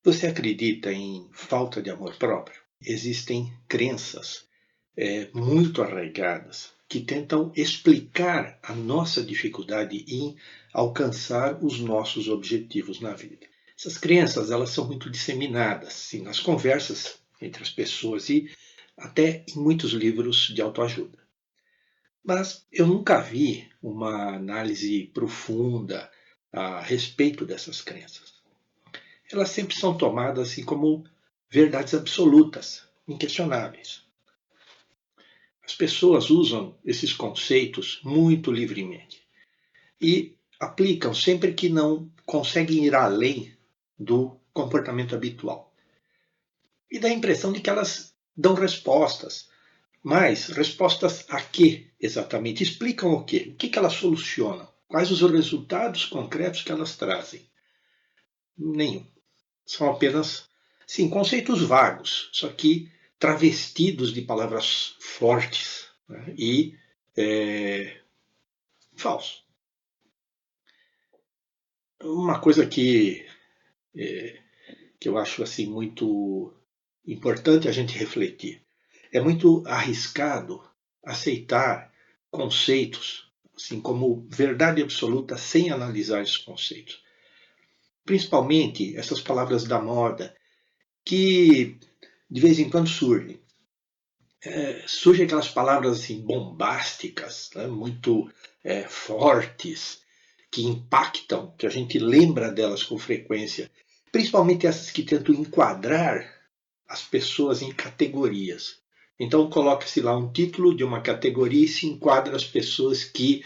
Você acredita em falta de amor próprio? Existem crenças muito arraigadas que tentam explicar a nossa dificuldade em alcançar os nossos objetivos na vida. Essas crenças elas são muito disseminadas sim, nas conversas entre as pessoas e até em muitos livros de autoajuda. Mas eu nunca vi uma análise profunda a respeito dessas crenças. Elas sempre são tomadas assim como verdades absolutas, inquestionáveis. As pessoas usam esses conceitos muito livremente e aplicam sempre que não conseguem ir além do comportamento habitual. E dá a impressão de que elas dão respostas, mas respostas a quê exatamente? Explicam o quê? O que elas solucionam? Quais os resultados concretos que elas trazem? Nenhum. São apenas, sim, conceitos vagos, só que travestidos de palavras fortes, né, e falsos. Uma coisa que eu acho assim muito importante a gente refletir. É muito arriscado aceitar conceitos assim como verdade absoluta sem analisar esses conceitos. Principalmente essas palavras da moda que de vez em quando surgem. Surgem aquelas palavras assim bombásticas, né, muito fortes, que impactam, que a gente lembra delas com frequência, principalmente essas que tentam enquadrar as pessoas em categorias. Então coloca-se lá um título de uma categoria e se enquadra as pessoas que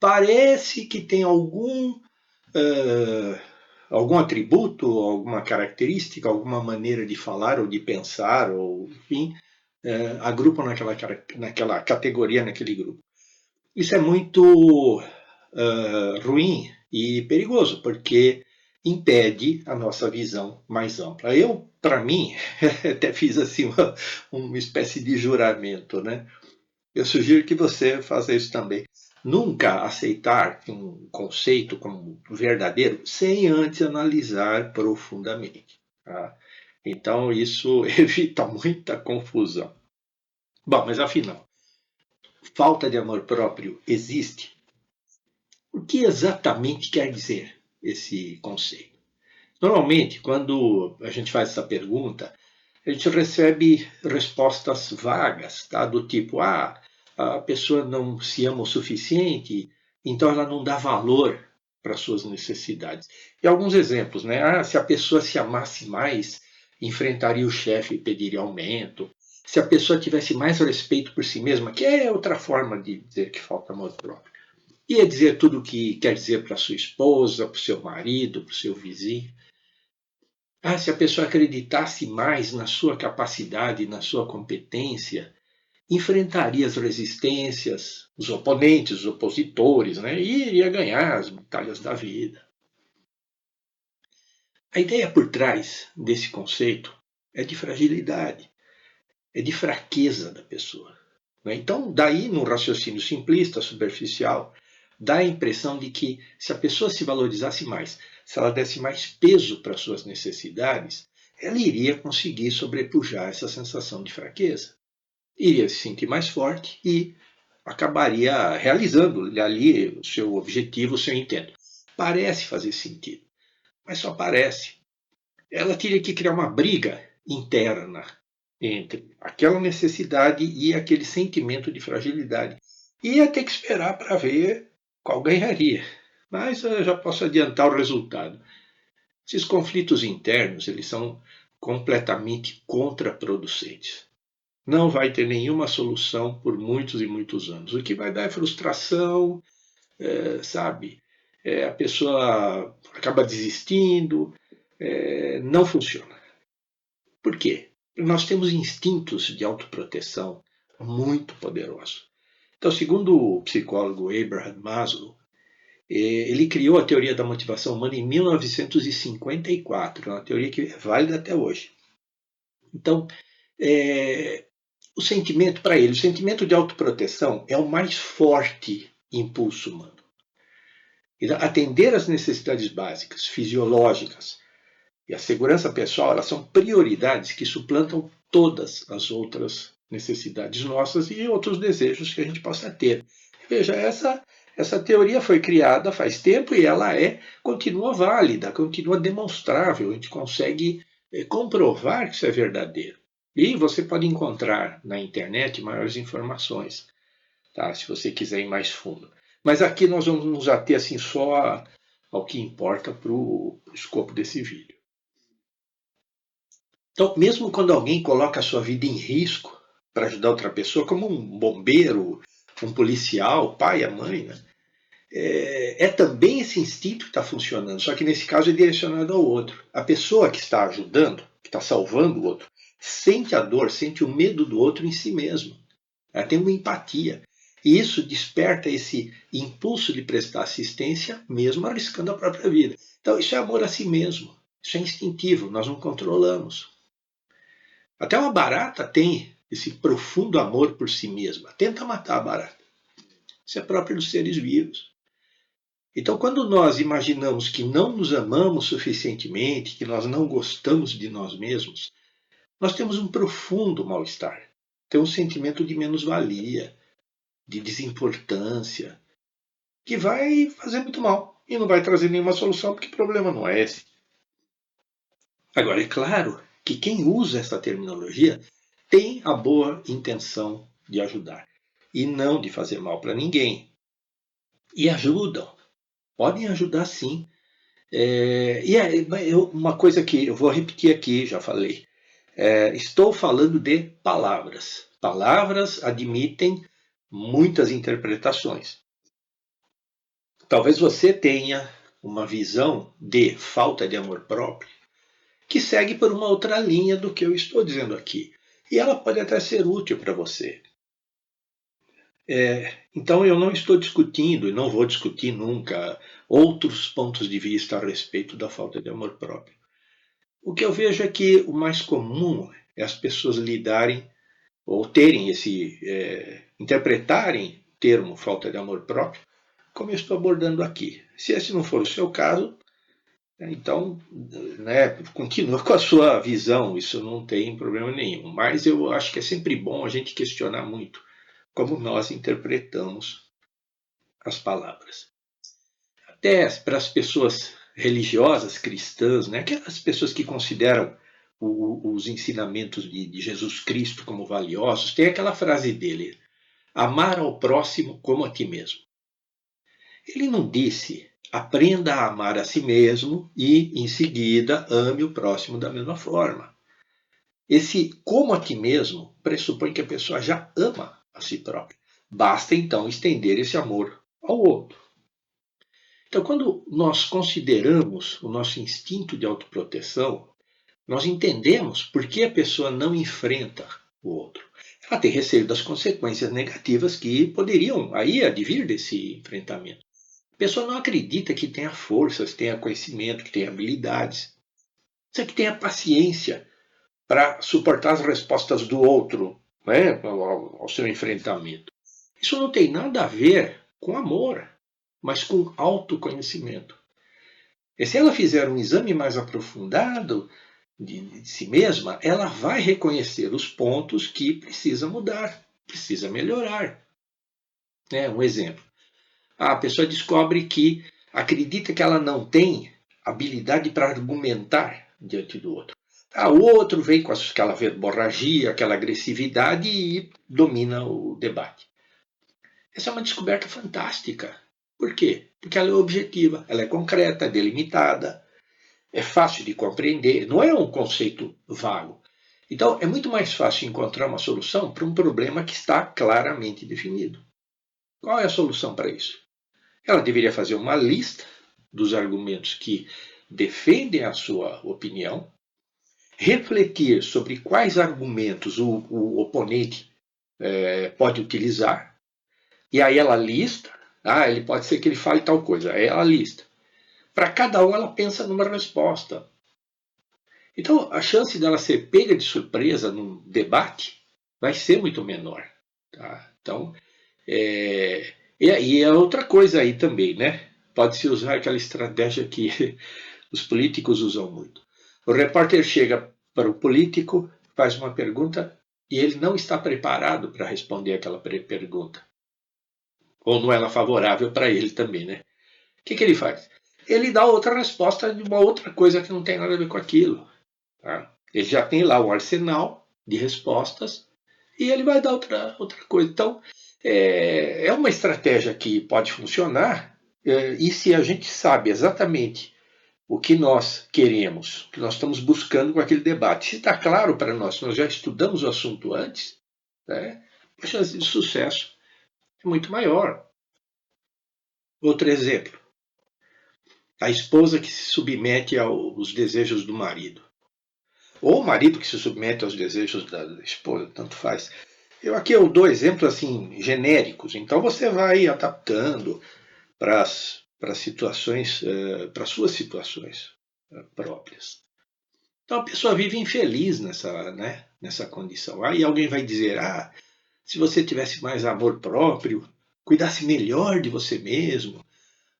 parece que tem algum atributo, alguma característica, alguma maneira de falar ou de pensar, ou enfim, agrupam naquela categoria, naquele grupo. Isso é muito ruim e perigoso, porque impede a nossa visão mais ampla. Eu, para mim, até fiz assim uma espécie de juramento, né? Eu sugiro que você faça isso também. Nunca aceitar um conceito como verdadeiro sem antes analisar profundamente. Tá? Então, isso evita muita confusão. Bom, mas afinal, falta de amor próprio existe? O que exatamente quer dizer esse conceito? Normalmente, quando a gente faz essa pergunta, a gente recebe respostas vagas, tá? Do tipo, a pessoa não se ama o suficiente, então ela não dá valor para as suas necessidades. E alguns exemplos, né? Se a pessoa se amasse mais, enfrentaria o chefe e pediria aumento. Se a pessoa tivesse mais respeito por si mesma, que é outra forma de dizer que falta amor próprio, ia dizer tudo o que quer dizer para sua esposa, para o seu marido, para o seu vizinho. Se a pessoa acreditasse mais na sua capacidade, na sua competência, enfrentaria as resistências, os oponentes, os opositores, né? E iria ganhar as batalhas da vida. A ideia por trás desse conceito é de fragilidade, é de fraqueza da pessoa. Né? Então, daí, num raciocínio simplista, superficial, dá a impressão de que se a pessoa se valorizasse mais, se ela desse mais peso para suas necessidades, ela iria conseguir sobrepujar essa sensação de fraqueza. Iria se sentir mais forte e acabaria realizando ali o seu objetivo, o seu intento. Parece fazer sentido, mas só parece. Ela teria que criar uma briga interna entre aquela necessidade e aquele sentimento de fragilidade. E ia ter que esperar para ver qual ganharia. Mas eu já posso adiantar o resultado. Esses conflitos internos eles são completamente contraproducentes. Não vai ter nenhuma solução por muitos e muitos anos. O que vai dar é frustração, sabe? A pessoa acaba desistindo, não funciona. Por quê? Nós temos instintos de autoproteção muito poderosos. Então, segundo o psicólogo Abraham Maslow, ele criou a teoria da motivação humana em 1954, uma teoria que é válida até hoje. Então, o sentimento para ele, o sentimento de autoproteção é o mais forte impulso humano. Atender às necessidades básicas, fisiológicas, e a segurança pessoal, elas são prioridades que suplantam todas as outras necessidades nossas e outros desejos que a gente possa ter. Veja, essa teoria foi criada faz tempo e ela continua válida, continua demonstrável, a gente consegue comprovar que isso é verdadeiro. E você pode encontrar na internet maiores informações, tá? Se você quiser ir mais fundo. Mas aqui nós vamos nos ater assim, só ao que importa para o escopo desse vídeo. Então, mesmo quando alguém coloca a sua vida em risco para ajudar outra pessoa, como um bombeiro, um policial, o pai, a mãe, né? É também esse instinto que está funcionando, só que nesse caso é direcionado ao outro. A pessoa que está ajudando, que está salvando o outro, sente a dor, sente o medo do outro em si mesmo. Ela tem uma empatia. E isso desperta esse impulso de prestar assistência, mesmo arriscando a própria vida. Então, isso é amor a si mesmo. Isso é instintivo, nós não controlamos. Até uma barata tem esse profundo amor por si mesma. Tenta matar a barata. Isso é próprio dos seres vivos. Então, quando nós imaginamos que não nos amamos suficientemente, que nós não gostamos de nós mesmos, nós temos um profundo mal-estar. Temos um sentimento de menos-valia, de desimportância, que vai fazer muito mal e não vai trazer nenhuma solução, porque o problema não é esse. Agora, é claro que quem usa essa terminologia tem a boa intenção de ajudar e não de fazer mal para ninguém. E ajudam, podem ajudar sim. Uma coisa que eu vou repetir aqui, já falei. Estou falando de palavras. Palavras admitem muitas interpretações. Talvez você tenha uma visão de falta de amor próprio que segue por uma outra linha do que eu estou dizendo aqui. E ela pode até ser útil para você. Então eu não estou discutindo e não vou discutir nunca outros pontos de vista a respeito da falta de amor próprio. O que eu vejo é que o mais comum é as pessoas lidarem ou terem interpretarem o termo falta de amor próprio como eu estou abordando aqui. Se esse não for o seu caso, então, continua com a sua visão, isso não tem problema nenhum. Mas eu acho que é sempre bom a gente questionar muito como nós interpretamos as palavras. Até para as pessoas religiosas, cristãs, aquelas pessoas que consideram os ensinamentos de Jesus Cristo como valiosos, tem aquela frase dele: amar ao próximo como a ti mesmo. Ele não disse: aprenda a amar a si mesmo e, em seguida, ame o próximo da mesma forma. Esse como a ti mesmo pressupõe que a pessoa já ama a si própria. Basta, então, estender esse amor ao outro. Então, quando nós consideramos o nosso instinto de autoproteção, nós entendemos por que a pessoa não enfrenta o outro. Ela tem receio das consequências negativas que poderiam aí advir desse enfrentamento. A pessoa não acredita que tenha forças, tenha conhecimento, que tenha habilidades. Só que tenha paciência para suportar as respostas do outro, ao seu enfrentamento. Isso não tem nada a ver com amor, mas com autoconhecimento. E se ela fizer um exame mais aprofundado de si mesma, ela vai reconhecer os pontos que precisa mudar, precisa melhorar. Um exemplo. A pessoa descobre que acredita que ela não tem habilidade para argumentar diante do outro. O outro vem com aquela verborragia, aquela agressividade e domina o debate. Essa é uma descoberta fantástica. Por quê? Porque ela é objetiva, ela é concreta, delimitada, é fácil de compreender, não é um conceito vago. Então, é muito mais fácil encontrar uma solução para um problema que está claramente definido. Qual é a solução para isso? Ela deveria fazer uma lista dos argumentos que defendem a sua opinião, refletir sobre quais argumentos o oponente pode utilizar, e aí ela lista, ele pode ser que ele fale tal coisa, aí ela lista. Para cada um ela pensa numa resposta. Então a chance dela ser pega de surpresa num debate vai ser muito menor. Tá? Então, e aí é outra coisa aí também, Pode-se usar aquela estratégia que os políticos usam muito. O repórter chega para o político, faz uma pergunta e ele não está preparado para responder aquela pergunta. Ou não é favorável para ele também, né? O que ele faz? Ele dá outra resposta de uma outra coisa que não tem nada a ver com aquilo. Tá? Ele já tem lá um arsenal de respostas e ele vai dar outra coisa. Então, é uma estratégia que pode funcionar e se a gente sabe exatamente o que nós queremos, o que nós estamos buscando com aquele debate, se está claro para nós já estudamos o assunto antes, né, a chance de sucesso é muito maior. Outro exemplo, a esposa que se submete aos desejos do marido. Ou o marido que se submete aos desejos da esposa, tanto faz. Eu dou exemplos assim genéricos, então você vai adaptando para as situações, para suas situações próprias. Então a pessoa vive infeliz nessa condição. Aí alguém vai dizer, se você tivesse mais amor próprio, cuidasse melhor de você mesmo,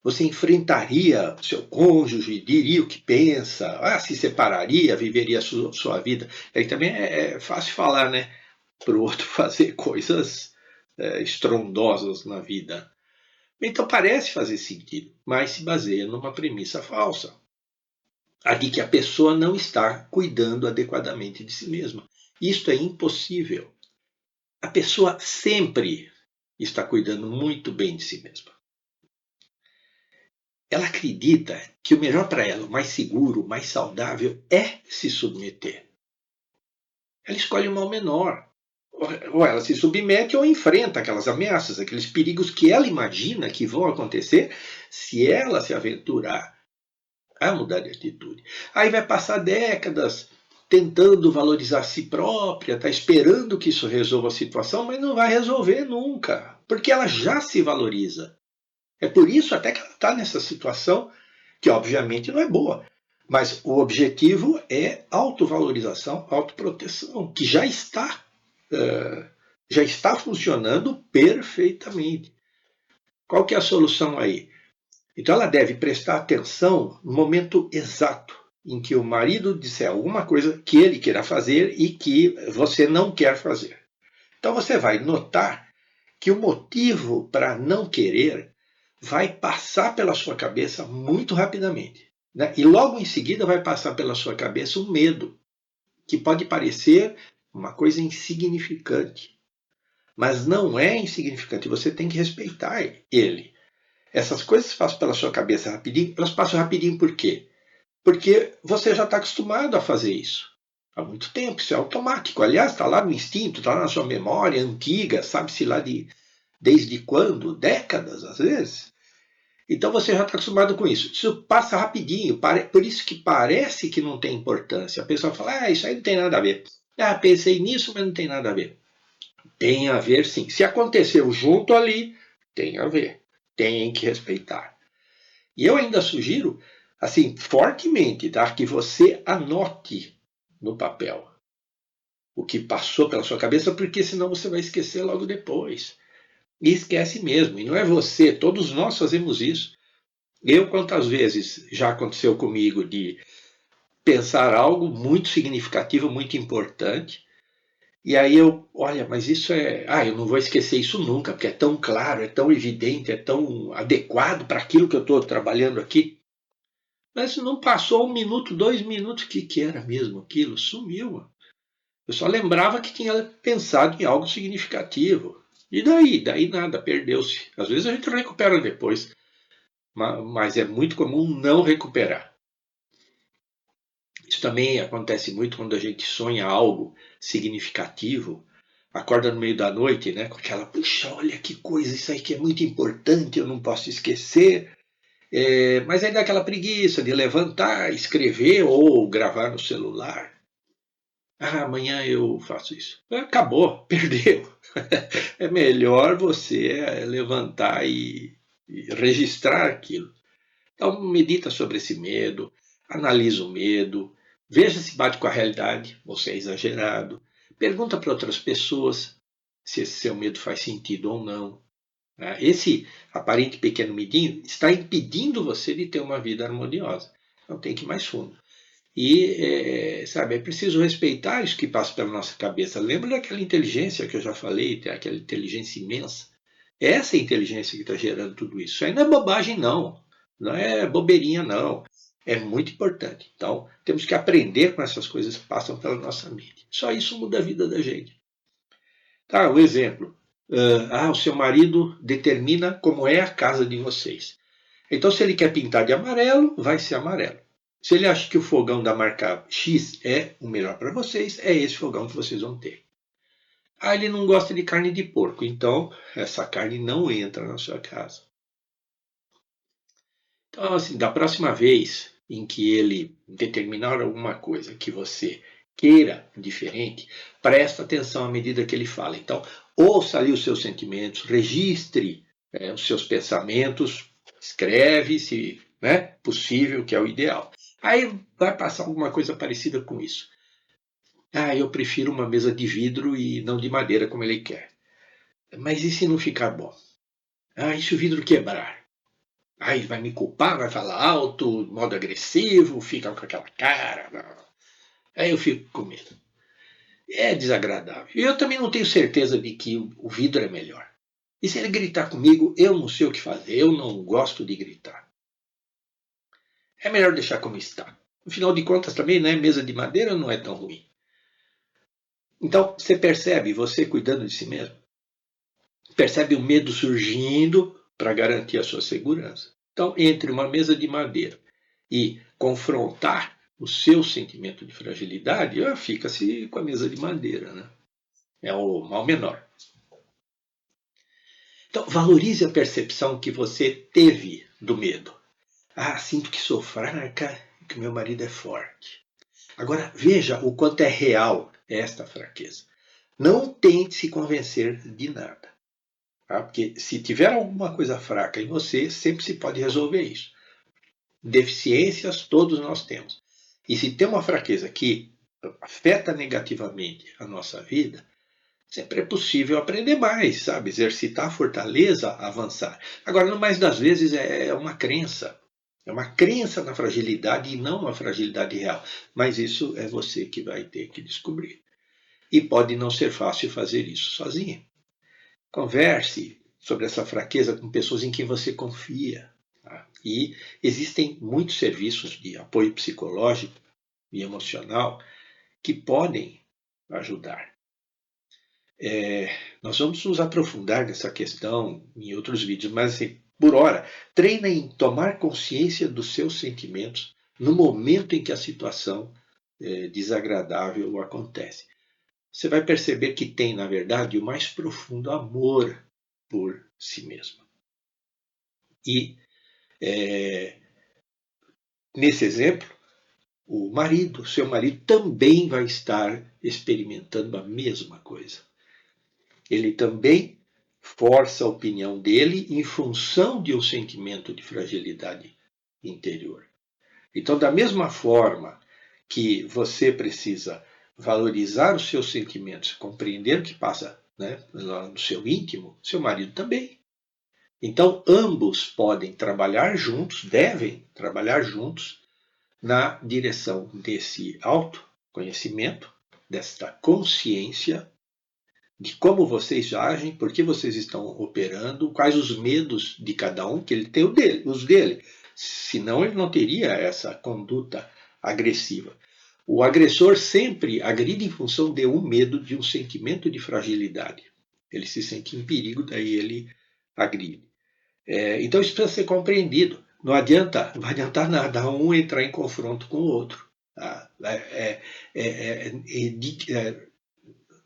você enfrentaria seu cônjuge, diria o que pensa, se separaria, viveria a sua vida. Aí também é fácil falar, né? Para o outro fazer coisas estrondosas na vida. Então parece fazer sentido, mas se baseia numa premissa falsa. A de que a pessoa não está cuidando adequadamente de si mesma. Isto é impossível. A pessoa sempre está cuidando muito bem de si mesma. Ela acredita que o melhor para ela, o mais seguro, o mais saudável, é se submeter. Ela escolhe o mal menor. Ou ela se submete ou enfrenta aquelas ameaças, aqueles perigos que ela imagina que vão acontecer se ela se aventurar a mudar de atitude. Aí vai passar décadas tentando valorizar a si própria, está esperando que isso resolva a situação, mas não vai resolver nunca, porque ela já se valoriza. É por isso até que ela está nessa situação, que obviamente não é boa. Mas o objetivo é autovalorização, autoproteção, que já está funcionando perfeitamente. Qual que é a solução aí? Então ela deve prestar atenção no momento exato em que o marido disser alguma coisa que ele queira fazer e que você não quer fazer. Então você vai notar que o motivo para não querer vai passar pela sua cabeça muito rapidamente. Né? E logo em seguida vai passar pela sua cabeça o medo, que pode parecer uma coisa insignificante. Mas não é insignificante, você tem que respeitar ele. Essas coisas que passam pela sua cabeça rapidinho, elas passam rapidinho por quê? Porque você já está acostumado a fazer isso. Há muito tempo, isso é automático. Aliás, está lá no instinto, está na sua memória antiga, sabe-se lá desde quando? Décadas, às vezes. Então você já está acostumado com isso. Isso passa rapidinho, por isso que parece que não tem importância. A pessoa fala, isso aí não tem nada a ver. Pensei nisso, mas não tem nada a ver. Tem a ver sim. Se aconteceu junto ali, tem a ver. Tem que respeitar. E eu ainda sugiro, assim, fortemente, tá, que você anote no papel o que passou pela sua cabeça, porque senão você vai esquecer logo depois. E esquece mesmo. E não é você, todos nós fazemos isso. Quantas vezes já aconteceu comigo de pensar algo muito significativo, muito importante, e aí olha, mas isso eu não vou esquecer isso nunca, porque é tão claro, é tão evidente, é tão adequado para aquilo que eu estou trabalhando aqui. Mas não passou 1 minuto, 2 minutos, o que era mesmo aquilo? Sumiu. Eu só lembrava que tinha pensado em algo significativo. E daí? Daí nada, perdeu-se. Às vezes a gente recupera depois, mas é muito comum não recuperar. Isso também acontece muito quando a gente sonha algo significativo, acorda no meio da noite, né, com aquela, puxa, olha que coisa, isso aí que é muito importante, eu não posso esquecer. Mas aí dá aquela preguiça de levantar, escrever ou gravar no celular. Amanhã eu faço isso. Acabou, perdeu. É melhor você levantar e registrar aquilo. Então medita sobre esse medo, analisa o medo, veja se bate com a realidade, ou se é exagerado. Pergunta para outras pessoas se esse seu medo faz sentido ou não. Esse aparente pequeno medinho está impedindo você de ter uma vida harmoniosa. Então tem que ir mais fundo. E, sabe, é preciso respeitar isso que passa pela nossa cabeça. Lembra daquela inteligência que eu já falei, aquela inteligência imensa? Essa é a inteligência que está gerando tudo isso. Isso aí não é bobagem, não. Não é bobeirinha, não. É muito importante. Então, temos que aprender com essas coisas que passam pela nossa mente. Só isso muda a vida da gente. Tá, um exemplo. O seu marido determina como é a casa de vocês. Então, se ele quer pintar de amarelo, vai ser amarelo. Se ele acha que o fogão da marca X é o melhor para vocês, é esse fogão que vocês vão ter. Ele não gosta de carne de porco, então essa carne não entra na sua casa. Então, assim, da próxima vez em que ele determinar alguma coisa que você queira diferente, presta atenção à medida que ele fala. Então, ouça ali os seus sentimentos, registre os seus pensamentos, escreve, se possível, que é o ideal. Aí vai passar alguma coisa parecida com isso. Eu prefiro uma mesa de vidro e não de madeira como ele quer. Mas e se não ficar bom? E se o vidro quebrar? Aí vai me culpar, vai falar alto, modo agressivo, fica com aquela cara. Aí eu fico com medo. É desagradável. E eu também não tenho certeza de que o vidro é melhor. E se ele gritar comigo, eu não sei o que fazer, eu não gosto de gritar. É melhor deixar como está. Afinal de contas, também, né, mesa de madeira não é tão ruim. Então, você percebe, você cuidando de si mesmo, percebe o medo surgindo para garantir a sua segurança. Então, entre uma mesa de madeira e confrontar o seu sentimento de fragilidade, fica-se com a mesa de madeira, né? É o mal menor. Então, valorize a percepção que você teve do medo. Sinto que sou fraca e que meu marido é forte. Agora, veja o quanto é real esta fraqueza. Não tente se convencer de nada. Porque se tiver alguma coisa fraca em você, sempre se pode resolver isso. Deficiências todos nós temos. E se tem uma fraqueza que afeta negativamente a nossa vida, sempre é possível aprender mais, sabe? Exercitar a fortaleza, avançar. Agora, no mais das vezes, é uma crença. É uma crença na fragilidade e não uma fragilidade real. Mas isso é você que vai ter que descobrir. E pode não ser fácil fazer isso sozinho. Converse sobre essa fraqueza com pessoas em quem você confia. Tá? E existem muitos serviços de apoio psicológico e emocional que podem ajudar. Nós vamos nos aprofundar nessa questão em outros vídeos, mas assim, por hora, treina em tomar consciência dos seus sentimentos no momento em que a situação desagradável acontece. Você vai perceber que tem, na verdade, o mais profundo amor por si mesmo. E, nesse exemplo, o marido, seu marido, também vai estar experimentando a mesma coisa. Ele também força a opinião dele em função de um sentimento de fragilidade interior. Então, da mesma forma que você precisa valorizar os seus sentimentos, compreender o que passa no seu íntimo, seu marido também. Então, ambos podem trabalhar juntos, devem trabalhar juntos na direção desse autoconhecimento, desta consciência de como vocês agem, por que vocês estão operando, quais os medos de cada um, que ele tem os dele. Senão ele não teria essa conduta agressiva. O agressor sempre agride em função de um medo, de um sentimento de fragilidade. Ele se sente em perigo, daí ele agride. Então isso precisa ser compreendido. Não vai adiantar nada um entrar em confronto com o outro. Tá?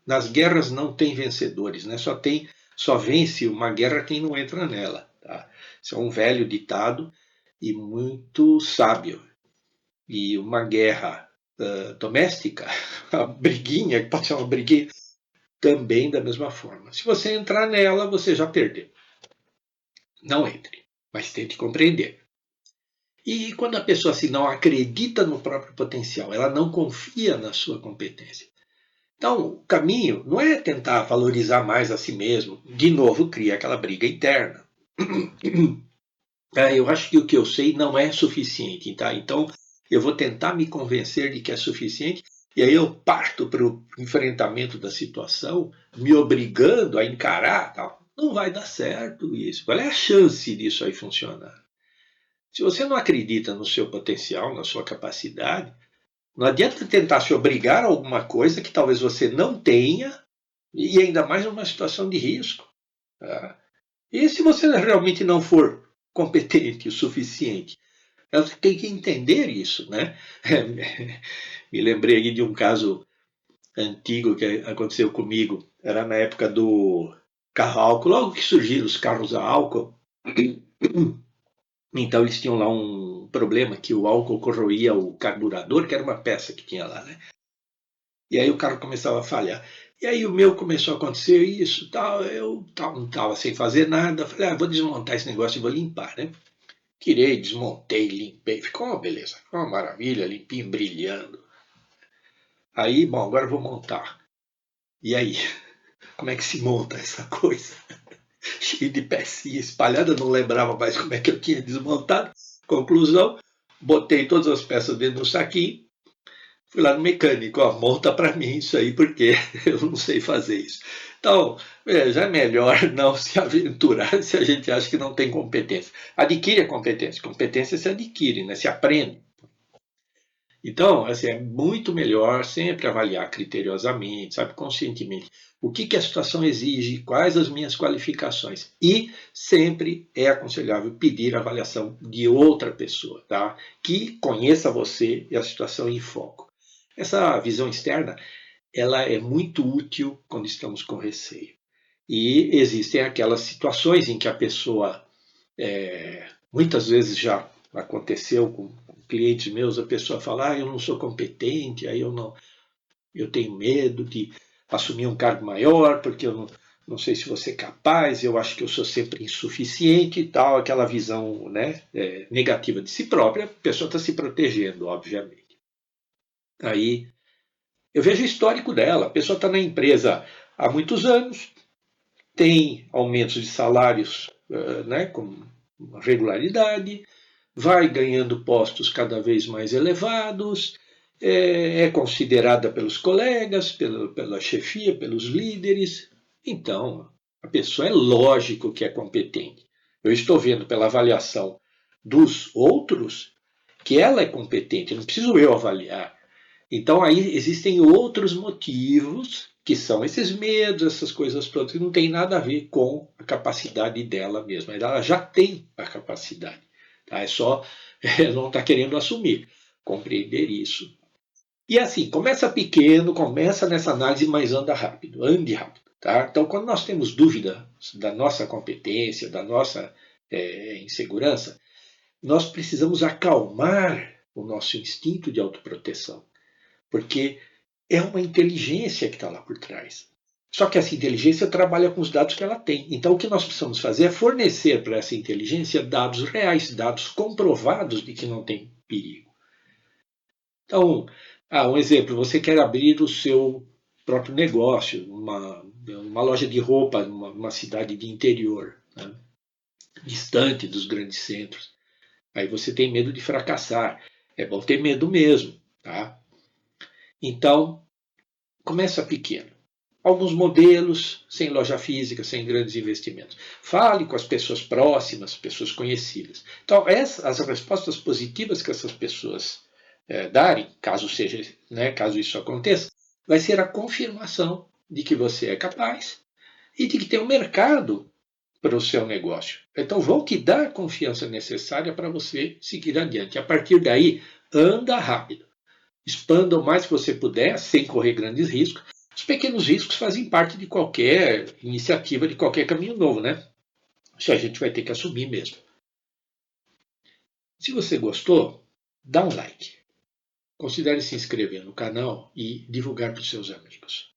Nas guerras não tem vencedores, né? Só vence uma guerra quem não entra nela. Tá? Isso é um velho ditado e muito sábio. E uma guerra doméstica, a briguinha, que pode ser uma briguinha, também da mesma forma. Se você entrar nela, você já perdeu. Não entre, mas tente compreender. E quando a pessoa assim, não acredita no próprio potencial, ela não confia na sua competência. Então, o caminho não é tentar valorizar mais a si mesmo. De novo, cria aquela briga interna. Eu acho que o que eu sei não é suficiente. Tá? Então, eu vou tentar me convencer de que é suficiente, e aí eu parto para o enfrentamento da situação, me obrigando a encarar, tal. Não vai dar certo isso. Qual é a chance disso aí funcionar? Se você não acredita no seu potencial, na sua capacidade, não adianta tentar se obrigar a alguma coisa que talvez você não tenha, e ainda mais numa situação de risco. Tá? E se você realmente não for competente o suficiente, você tem que entender isso, né? Me lembrei aqui de um caso antigo que aconteceu comigo. Era na época do carro a álcool, logo que surgiram os carros a álcool. Então eles tinham lá um problema que o álcool corroía o carburador, que era uma peça que tinha lá, né? E aí o carro começava a falhar. E aí o meu começou a acontecer isso, tal. Eu não estava sem fazer nada. Falei, vou desmontar esse negócio e vou limpar, né? Tirei, desmontei, limpei. Ficou uma beleza, ficou uma maravilha, limpinho, brilhando. Aí, bom, agora eu vou montar. E aí, como é que se monta essa coisa? Cheio de pecinha espalhada, não lembrava mais como é que eu tinha desmontado. Conclusão, botei todas as peças dentro do saquinho, fui lá no mecânico, monta para mim isso aí, porque eu não sei fazer isso. Então, já é melhor não se aventurar se a gente acha que não tem competência. Adquire a competência. Competência se adquire, né? Se aprende. Então, assim, é muito melhor sempre avaliar criteriosamente, sabe, conscientemente, o que a situação exige, quais as minhas qualificações. E sempre é aconselhável pedir a avaliação de outra pessoa, tá? Que conheça você e a situação em foco. Essa visão externa, ela é muito útil quando estamos com receio. E existem aquelas situações em que a pessoa, muitas vezes já aconteceu com clientes meus, a pessoa fala, eu não sou competente, aí eu tenho medo de assumir um cargo maior, porque eu não sei se você é capaz, eu acho que eu sou sempre insuficiente e tal, aquela visão, né, negativa de si própria, a pessoa está se protegendo, obviamente. Aí eu vejo o histórico dela, a pessoa está na empresa há muitos anos, tem aumentos de salários, né, com regularidade, vai ganhando postos cada vez mais elevados, é considerada pelos colegas, pela chefia, pelos líderes. Então, a pessoa é lógico que é competente. Eu estou vendo pela avaliação dos outros que ela é competente, não preciso eu avaliar. Então, aí existem outros motivos, que são esses medos, essas coisas todas, que não tem nada a ver com a capacidade dela mesma. Ela já tem a capacidade. Tá? É só não está querendo assumir, compreender isso. E assim, começa pequeno, começa nessa análise, mas anda rápido, ande rápido. Tá? Então, quando nós temos dúvida da nossa competência, da nossa insegurança, nós precisamos acalmar o nosso instinto de autoproteção, porque é uma inteligência que está lá por trás. Só que essa inteligência trabalha com os dados que ela tem. Então, o que nós precisamos fazer é fornecer para essa inteligência dados reais, dados comprovados de que não tem perigo. Então, um exemplo: você quer abrir o seu próprio negócio, uma loja de roupa numa cidade de interior, né, distante dos grandes centros. Aí você tem medo de fracassar. É bom ter medo mesmo, tá? Então, começa pequeno. Alguns modelos, sem loja física, sem grandes investimentos. Fale com as pessoas próximas, pessoas conhecidas. Então, as respostas positivas que essas pessoas darem, caso isso aconteça, vai ser a confirmação de que você é capaz e de que tem um mercado para o seu negócio. Então, vão te dar a confiança necessária para você seguir adiante. A partir daí, anda rápido. Expanda o mais que você puder, sem correr grandes riscos. Os pequenos riscos fazem parte de qualquer iniciativa, de qualquer caminho novo, né? Isso a gente vai ter que assumir mesmo. Se você gostou, dá um like. Considere se inscrever no canal e divulgar para os seus amigos.